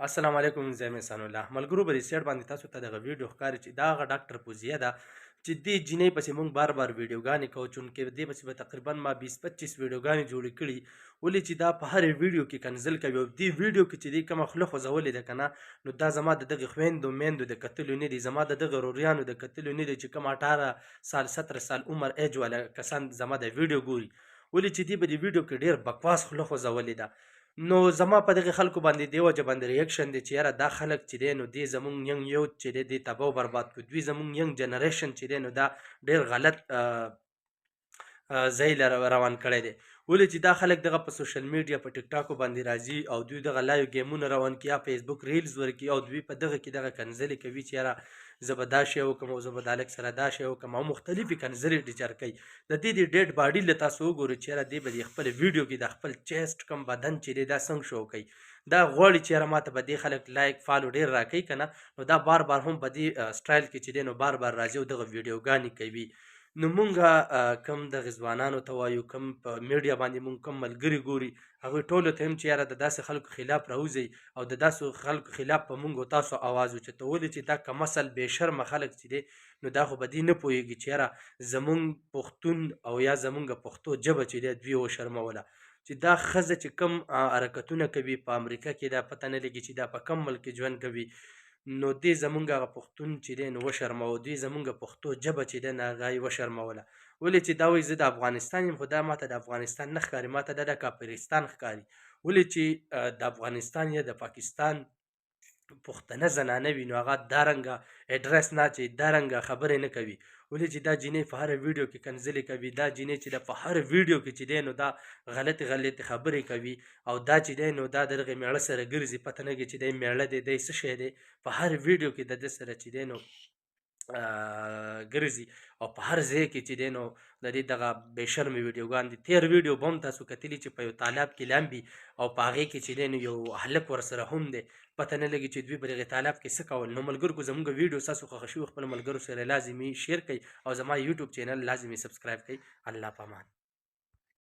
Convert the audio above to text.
السلام علیکم زه یم احسان الله ملګرو په دې سیټ باندې تاسو ته دغه ویډیو ښکاري چې دا هغه ډاکټر پوزیه ده چې دې جینۍ پسې موږ بار بار ویډیوګانې کوو چونکې دې پسې به تقریبا ما 20-25 ویډیوګانې جوړې کړي ولې چې دا په هرې ویډیو کې کنزل کوي او دې ویډیو کې چې دې کومه خوله خوځولې ده که نه نو دا زما د دغې خویندو میندو د کتلو نه دي زما د دغه وروریانو د کتلو نه دي چې کوم 18 سال 17 سال عمر ایج والا کسان زما د ویډیو ګوري ولې چې دې په دې ویډیو کې ډېر بکواس خوله خوځولې ده نو زما په دغه خلکو باندې دې وجه باندې ریاکشن دی چې یاره دا خلک چې دی نو دې زمونږ ینګ یوت چې دی دې تباه او برباد کړو دوی زمونږ ینګ جنریشن چې دی نو دا ډېر غلط ځای روان کړی دی ولې چې دا خلک دغه په سوشل میډیا په ټیک ټاکو باندې راځي او دوی دغه لایو ګیمونه روان کړي یا فیسبوک ریلز ورکړي او دوی په دغه کې دغه کنځلې کوي چې یاره زه به دا شی وکړم او زه به د هلک سره دا شی وکړم او مختلفې کنځلې ټیچر کوي د دې د ډیډ باډي له تاسو وګورئ چې یاره دې به د خپل ویډیو کې د خپل چیسټ کم بدن چې دی دا څنګه شو کوي دا غواړي چې یاره ماته به دې خلک لایک فالو ډېر راکوي که نه نو دا بار بار هم په دې سټایل کې چې دی نو بار بار راځي او دغه ویډیوګانې کوي نو مونږه کم دغه ځوانانو ته وایو کم په میډیا باندې مونږ کم ملګري ګوري هغوی ټولو ته هم چې یاره د داسې خلکو خلاف راوځئ او د داسې خلکو خلاف په مونږ او تاسو آواز اوچتو ولې چې دا کم اصل بې شرمه خلک چې دی نو دا خو په دې نه پوهېږي چې یاره زمونږ پښتون او یا زمونږ پښتو ژبه چې دی دوی وشرموله چې دا ښځه چې کم حرکتونه کوي په امریکا کې دا پته نه لګي چې دا په کم ملک کې ژوند کوي نو دې زمونږ هغه پښتون چې دی نو وشرموه دوی زمونږ پښتو ژبه چې دی نه هغه یې وشرموله ولې چې دا وایي زه د افغانستان یم خو دا ماته د افغانستان نه ښکاري ماته دا د کافرستان ښکاري ولې چې د افغانستان یا د پاکستان پښتنه زنانه وي نو هغه دا رنګه اډرس نه چې دا رنګه خبرې نه کوي ولې چې دا جینۍ په هره ویډیو کې کنځلې کوي دا جینۍ چې د په هر ویډیو کې چې دی نو دا غلطې خبرې کوي او دا چې دی نو دا د دغې میړه سره ګرځي پته نه لګي چې دی میړه دی دی څه شی دی په هر ویډیو کې د ده سره چې دی نو ګرځي او په هر ځای کې چې دی نو د دې دغه بې شرمې ویډیوګان دي تېر ویډیو به هم تاسو کتلي چې په یو تالاب کې لامبي او په هغې کې چې دی نو یو هلک ورسره هم دی پته نه لګي چې دوی په دغې تالاب کې څه کول نو ملګرو زموږ ویډیو ستاسو خوښه شوي خپلو ملګرو سره لازمي شیر کړئ او زما یوټیوب چینل لازمي سبسکرایب کړئ الله پامان